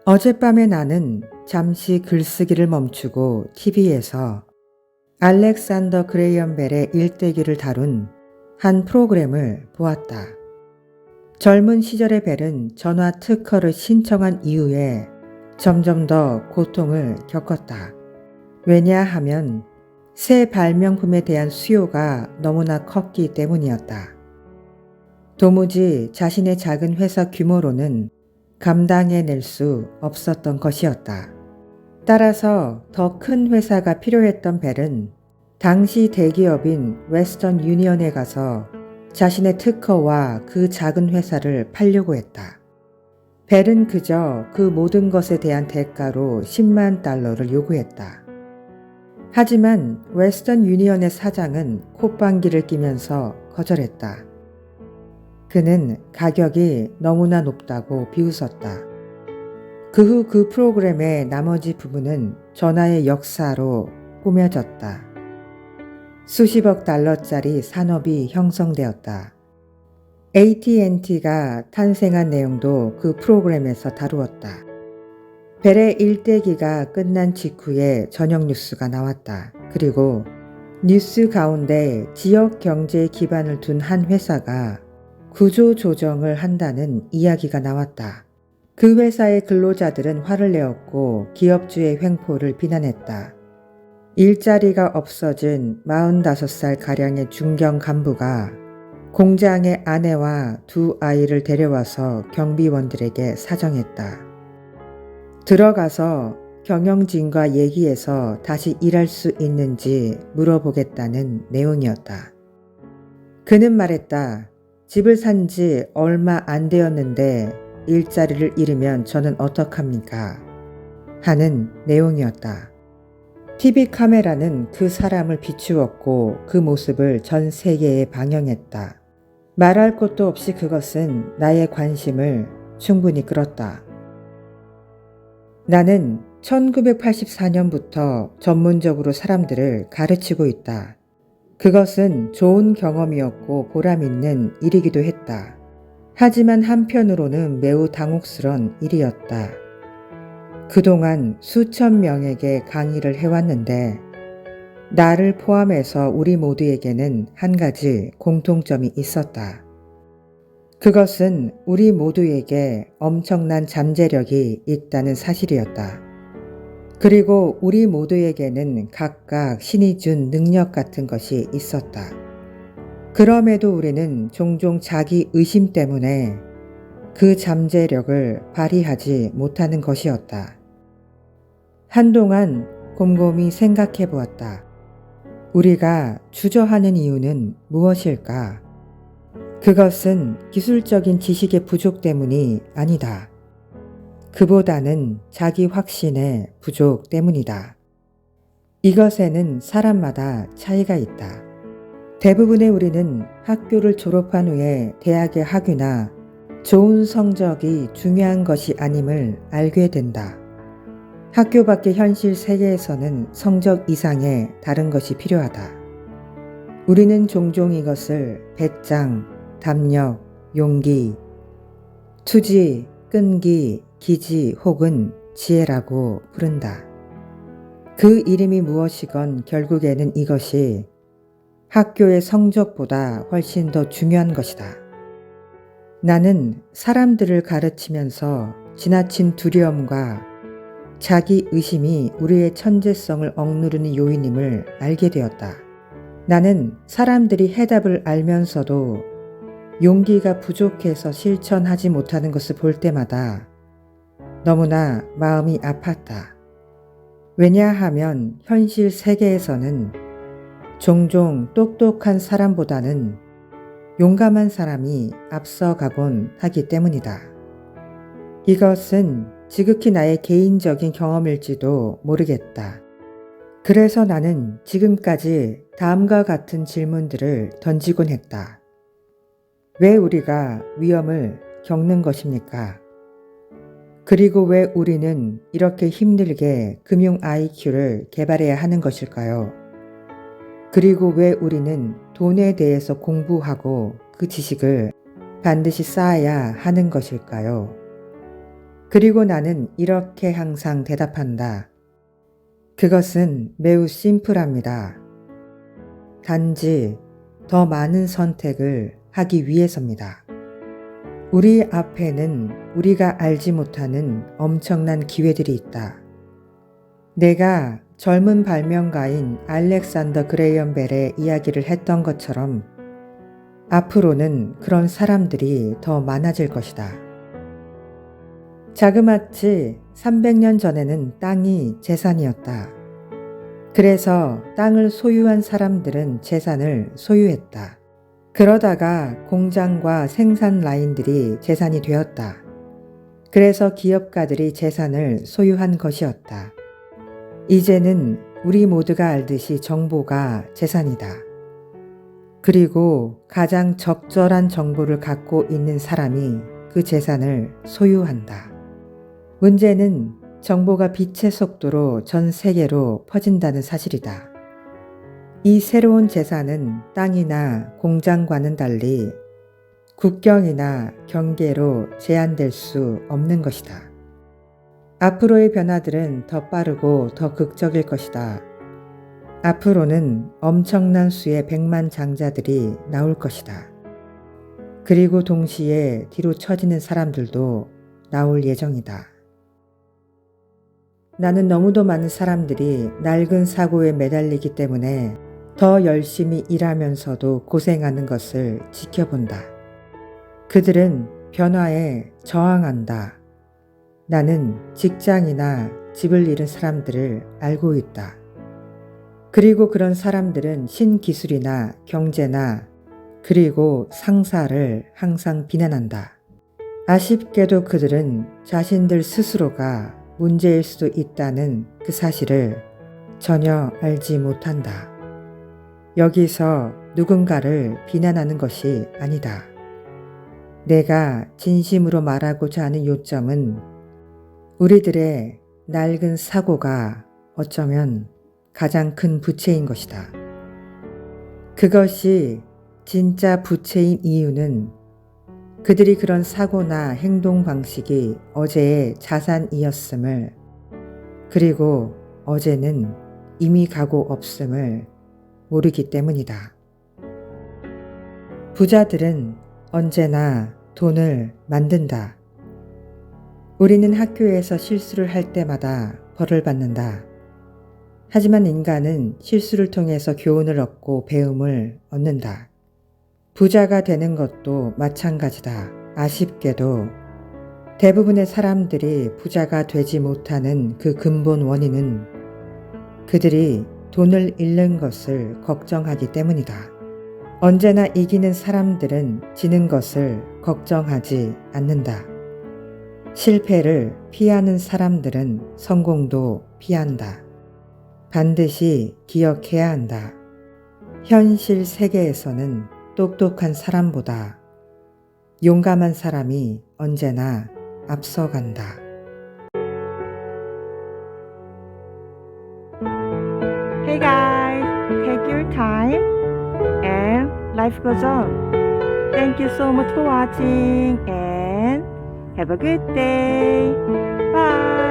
어젯밤에 나는 잠시 글쓰기를 멈추고 TV에서 알렉산더 그레이엄 벨의 일대기를 다룬 한 프로그램을 보았다. 젊은 시절의 벨은 전화 특허를 신청한 이후에 점점 더 고통을 겪었다. 왜냐하면 새 발명품에 대한 수요가 너무나 컸기 때문이었다. 도무지 자신의 작은 회사 규모로는 감당해낼 수 없었던 것이었다. 따라서 더 큰 회사가 필요했던 벨은 당시 대기업인 웨스턴 유니언에 가서 자신의 특허와 그 작은 회사를 팔려고 했다. 벨은 그저 그 모든 것에 대한 대가로 $100,000를 요구했다. 하지만 웨스턴 유니언의 사장은 콧방귀를 뀌면서 거절했다. 그는 가격이 너무나 높다고 비웃었다. 그 후 그 프로그램의 나머지 부분은 전화의 역사로 꾸며졌다. 수십억 달러짜리 산업이 형성되었다. AT&T가 탄생한 내용도 그 프로그램에서 다루었다. 벨의 일대기가 끝난 직후에 저녁 뉴스가 나왔다. 그리고 뉴스 가운데 지역 경제에 기반을 둔 한 회사가 구조 조정을 한다는 이야기가 나왔다. 그 회사의 근로자들은 화를 내었고 기업주의 횡포를 비난했다. 일자리가 없어진 45살가량의 중견 간부가 공장의 아내와 두 아이를 데려와서 경비원들에게 사정했다. 들어가서 경영진과 얘기해서 다시 일할 수 있는지 물어보겠다는 내용이었다. 그는 말했다. 집을 산 지 얼마 안 되었는데 일자리를 잃으면 저는 어떡합니까? 하는 내용이었다. TV 카메라는 그 사람을 비추었고 그 모습을 전 세계에 방영했다. 말할 것도 없이 그것은 나의 관심을 충분히 끌었다. 나는 1984년부터 전문적으로 사람들을 가르치고 있다. 그것은 좋은 경험이었고 보람 있는 일이기도 했다. 하지만 한편으로는 매우 당혹스러운 일이었다. 그동안 수천 명에게 강의를 해왔는데 나를 포함해서 우리 모두에게는 한 가지 공통점이 있었다. 그것은 우리 모두에게 엄청난 잠재력이 있다는 사실이었다. 그리고 우리 모두에게는 각각 신이 준 능력 같은 것이 있었다. 그럼에도 우리는 종종 자기 의심 때문에 그 잠재력을 발휘하지 못하는 것이었다. 한동안 곰곰이 생각해 보았다. 우리가 주저하는 이유는 무엇일까? 그것은 기술적인 지식의 부족 때문이 아니다. 그보다는 자기 확신의 부족 때문이다. 이것에는 사람마다 차이가 있다. 대부분의 우리는 학교를 졸업한 후에 대학의 학위나 좋은 성적이 중요한 것이 아님을 알게 된다. 학교 밖의 현실 세계에서는 성적 이상의 다른 것이 필요하다. 우리는 종종 이것을 배짱, 담력, 용기, 투지, 끈기, 기지 혹은 지혜라고 부른다. 그 이름이 무엇이건 결국에는 이것이 학교의 성적보다 훨씬 더 중요한 것이다. 나는 사람들을 가르치면서 지나친 두려움과 자기 의심이 우리의 천재성을 억누르는 요인임을 알게 되었다. 나는 사람들이 해답을 알면서도 용기가 부족해서 실천하지 못하는 것을 볼 때마다 너무나 마음이 아팠다. 왜냐하면 현실 세계에서는 종종 똑똑한 사람보다는 용감한 사람이 앞서가곤 하기 때문이다. 이것은 지극히 나의 개인적인 경험일지도 모르겠다. 그래서 나는 지금까지 다음과 같은 질문들을 던지곤 했다. 왜 우리가 위험을 겪는 것입니까? 그리고 왜 우리는 이렇게 힘들게 금융 IQ를 개발해야 하는 것일까요? 그리고 왜 우리는 돈에 대해서 공부하고 그 지식을 반드시 쌓아야 하는 것일까요? 그리고 나는 이렇게 항상 대답한다. 그것은 매우 심플합니다. 단지 더 많은 선택을 하기 위해서입니다. 우리 앞에는 우리가 알지 못하는 엄청난 기회들이 있다. 내가 젊은 발명가인 알렉산더 그레이엄 벨의 이야기를 했던 것처럼 앞으로는 그런 사람들이 더 많아질 것이다. 자그마치 300년 전에는 땅이 재산이었다. 그래서 땅을 소유한 사람들은 재산을 소유했다. 그러다가 공장과 생산 라인들이 재산이 되었다. 그래서 기업가들이 재산을 소유한 것이었다. 이제는 우리 모두가 알듯이 정보가 재산이다. 그리고 가장 적절한 정보를 갖고 있는 사람이 그 재산을 소유한다. 문제는 정보가 빛의 속도로 전 세계로 퍼진다는 사실이다. 이 새로운 재산은 땅이나 공장과는 달리 국경이나 경계로 제한될 수 없는 것이다. 앞으로의 변화들은 더 빠르고 더 극적일 것이다. 앞으로는 엄청난 수의 백만장자들이 나올 것이다. 그리고 동시에 뒤로 처지는 사람들도 나올 예정이다. 나는 너무도 많은 사람들이 낡은 사고에 매달리기 때문에 더 열심히 일하면서도 고생하는 것을 지켜본다. 그들은 변화에 저항한다. 나는 직장이나 집을 잃은 사람들을 알고 있다. 그리고 그런 사람들은 신기술이나 경제나 그리고 상사를 항상 비난한다. 아쉽게도 그들은 자신들 스스로가 문제일 수도 있다는 그 사실을 전혀 알지 못한다. 여기서 누군가를 비난하는 것이 아니다. 내가 진심으로 말하고자 하는 요점은 우리들의 낡은 사고가 어쩌면 가장 큰 부채인 것이다. 그것이 진짜 부채인 이유는 그들이 그런 사고나 행동 방식이 어제의 자산이었음을, 그리고 어제는 이미 가고 없음을 모르기 때문이다. 부자들은 언제나 돈을 만든다. 우리는 학교에서 실수를 할 때마다 벌을 받는다. 하지만 인간은 실수를 통해서 교훈을 얻고 배움을 얻는다. 부자가 되는 것도 마찬가지다. 아쉽게도 대부분의 사람들이 부자가 되지 못하는 그 근본 원인은 그들이 돈을 잃는 것을 걱정하기 때문이다. 언제나 이기는 사람들은 지는 것을 걱정하지 않는다. 실패를 피하는 사람들은 성공도 피한다. 반드시 기억해야 한다. 현실 세계에서는 똑똑한 사람보다 용감한 사람이 언제나 앞서간다. Hey guys, take your time and life goes on. Thank you so much for watching and have a good day. Bye.